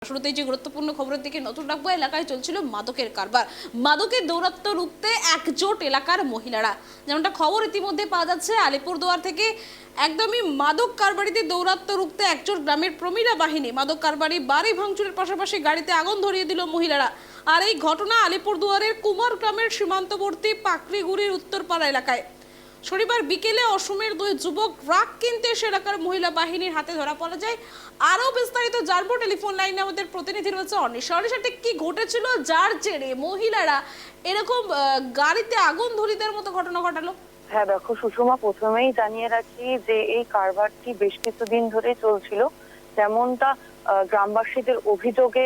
শুরুতেই যে গুরুত্বপূর্ণ খবরের দিকে নজর রাখবো, এলাকায় চলছিল মাদকের কারবার। মাদকের দৌরাত্ম্য রুখতে একজোট এলাকার মহিলারা। যেমনটা খবর ইতিমধ্যে পাওয়া যাচ্ছে আলিপুরদুয়ার থেকে, একদমই মাদক কারবারিতে দৌরাত্ম্য রুখতে একজোট গ্রামের প্রমীলা বাহিনী। মাদক কারবারি বাড়ি ভাঙচুরের পাশাপাশি গাড়িতে আগুন ধরিয়ে দিল মহিলারা। আর এই ঘটনা আলিপুরদুয়ারের কুমার গ্রামের সীমান্তবর্তী পাকড়িগুড়ির উত্তরপাড়া এলাকায়। শনিবার বিকেলে অসমের দুই যুবক রাগ কিনতে এসে এলাকার মহিলা বাহিনীর হাতে ধরা পড়া যায়। আরো বিস্তারিত জানবো, টেলিফোন লাইনে আমাদের প্রতিনিধি রয়েছে অনিশা। অনিশা, ঠিক কি ঘটেছিল যার জেরে মহিলারা এরকম গাড়িতে আগুন ধরিয়ে দেওয়ার মতো ঘটনা ঘটালো? হ্যাঁ দেখো সুষমা, প্রথমেই জানিয়ে রাখি যে এই কারবারটি বেশ কিছুদিন ধরে চলছিল। যেমনটা গ্রামবাসীদের অভিযোগে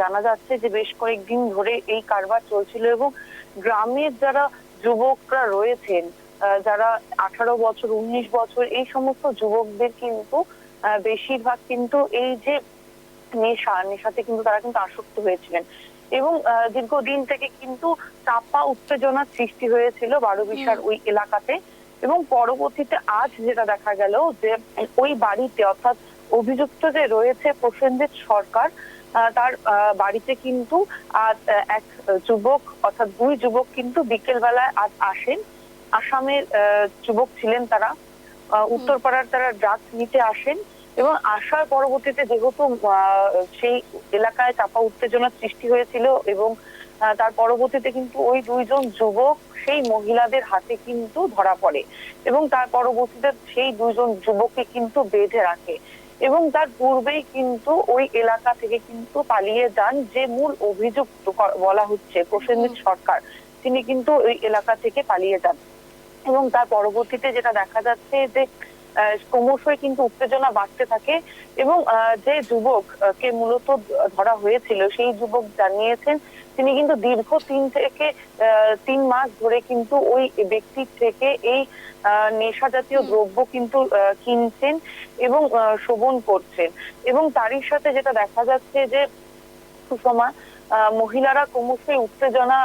জানা যাচ্ছে যে বেশ কয়েকদিন ধরে এই কারবার চলছিল এবং গ্রামের যারা যুবকরা রয়েছেন, যারা 18 বছর 19 বছর এই সমস্ত যুবকদের কিন্তু বেশিরভাগ কিন্তু এই যে নেশাতে কিন্তু তারা কিন্তু আসক্ত হয়েছিলেন এবং দীর্ঘদিন থেকে কিন্তু চাপা উত্তেজনার সৃষ্টি হয়েছিল বারোবিশার ওই এলাকাতে। এবং পরবর্তীতে আজ যেটা দেখা গেল যে ওই বাড়িতে, অর্থাৎ অভিযুক্ত যে রয়েছে প্রসেনজিৎ সরকার, তার বাড়িতে কিন্তু আজ এক যুবক, অর্থাৎ দুই যুবক কিন্তু বিকেল বেলায় আজ আসেন। আসামের যুবক ছিলেন তারা, উত্তরপাড়ার তারা ড্রাগস নিতে আসেন এবং আসার পরবর্তীতে যেহেতু সেই এলাকায় চাপা উত্তেজনার সৃষ্টি হয়েছিল এবং তার পরবর্তীতে কিন্তু ওই দুইজন যুবক সেই মহিলাদের হাতে কিন্তু ধরা পড়ে এবং তার পরবর্তীতে সেই দুইজন যুবককে কিন্তু বেঁধে রাখে এবং তার পূর্বেই কিন্তু ওই এলাকা থেকে কিন্তু পালিয়ে যান যে মূল অভিযুক্ত বলা হচ্ছে প্রসেনজিৎ সরকার, তিনি কিন্তু ওই এলাকা থেকে পালিয়ে যান। এবং তার পরবর্তীতে যেটা দেখা যাচ্ছে যে ক্রমশই কিন্তু উত্তেজনা বাড়তে থাকে এবং যে যুবককে মূলত ধরা হয়েছিল সেই যুবক জানিয়েছেন তিনি কিন্তু দীর্ঘ 3 মাস ধরে কিন্তু ওই ব্যক্তির থেকে এই নেশা জাতীয় দ্রব্য কিন্তু কিনছেন এবং সেবন করছেন। এবং তারই সাথে যেটা দেখা যাচ্ছে যে সুষমা, মহিলারা ক্রমশই উত্তেজনা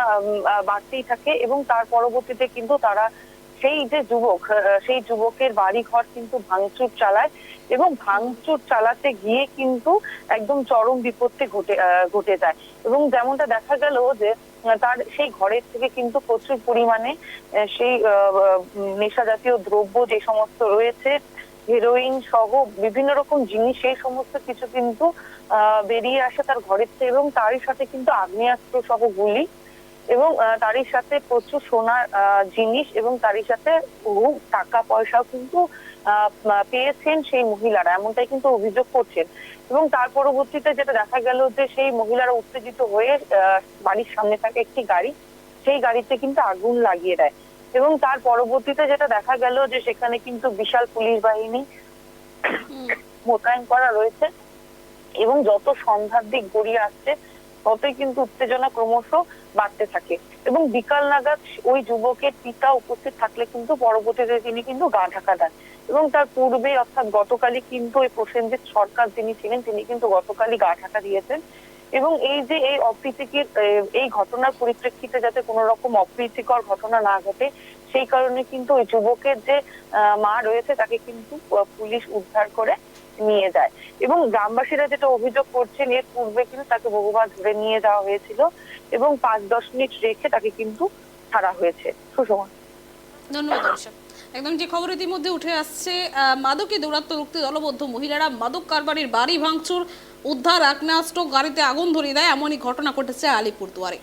বাড়তেই থাকে এবং তার পরবর্তীতে কিন্তু তারা সেই যে যুবক, সেই যুবকের বাড়ি ঘর কিন্তু ভাঙচুর চালায় এবং ভাঙচুর চালাতে গিয়ে কিন্তু একদম চরম বিপত্তি ঘটে যায়। এবং যেমনটা দেখা গেল যে তার সেই ঘরের থেকে কিন্তু প্রচুর পরিমাণে সেই নেশা জাতীয় দ্রব্য যে সমস্ত রয়েছে, হেরোইন সহ বিভিন্ন রকম জিনিস, সেই সমস্ত কিছু কিন্তু বেরিয়ে আসে তার ঘরের থেকে এবং তারই সাথে কিন্তু আগ্নেয়াস্ত্র সহ গুলি এবং তারই সাথে প্রচুর সোনার জিনিস এবং তারই সাথে বহু টাকা পয়সাও কিন্তু পেয়েছেন সেই মহিলারা, এমনটাই কিন্তু অভিযোগ করছেন। এবং তার পরবর্তীতে যেটা দেখা গেল যে সেই মহিলারা উত্তেজিত হয়ে বাড়ির সামনে থাকে একটি গাড়ি, সেই গাড়িতে কিন্তু আগুন লাগিয়ে দেয় এবং তার পরবর্তীতে যেটা দেখা গেল যে সেখানে কিন্তু বিশাল পুলিশ বাহিনী মোতায়েন করা রয়েছে এবং যত সন্ধ্যার দিক গড়িয়ে আসছে ততই কিন্তু উত্তেজনা ক্রমশ বাড়তে থাকে এবং বিকাল নাগাদ ওই যুবকের পিতা উপস্থিত থাকলে কিন্তু পরবর্তীতে তিনি কিন্তু গা ঢাকা দেন এবং তার পূর্বে, অর্থাৎ গতকালই কিন্তু ওই প্রসেনজিৎ সরকার যিনি ছিলেন তিনি কিন্তু গতকালই গা ঢাকা দিয়েছেন। এবং এই যে এই অপ্রীতিকর এই ঘটনার পরিপ্রেক্ষিতে যাতে কোনো রকম অপ্রীতিকর ঘটনা না ঘটে সেই কারণে কিন্তু ওই যুবকের যে মা রয়েছে তাকে কিন্তু পুলিশ উদ্ধার করে নিয়ে যায় এবং গ্রামবাসীরা যেটা অভিযোগ করছেন এর পূর্বে কিন্তু তাকে বহুবার ধরে নিয়ে যাওয়া হয়েছিল এবং 5-10 মিনিট রেখে তাকে কিন্তু ছাড়া হয়েছে। সুষমা, ধন্যবাদ অনিশা। একদম যে খবর ইতিমধ্যে উঠে আসছে, মাদকে দৌরাত্ম্য রুখতে দলবদ্ধ মহিলারা মাদক কারবারির বাড়ি ভাঙচুর, উদ্ধার আগ্নেয়াস্ত্র, গাড়িতে আগুন ধরিয়ে দেয়, এমনই ঘটনা ঘটেছে আলিপুরদুয়ারে।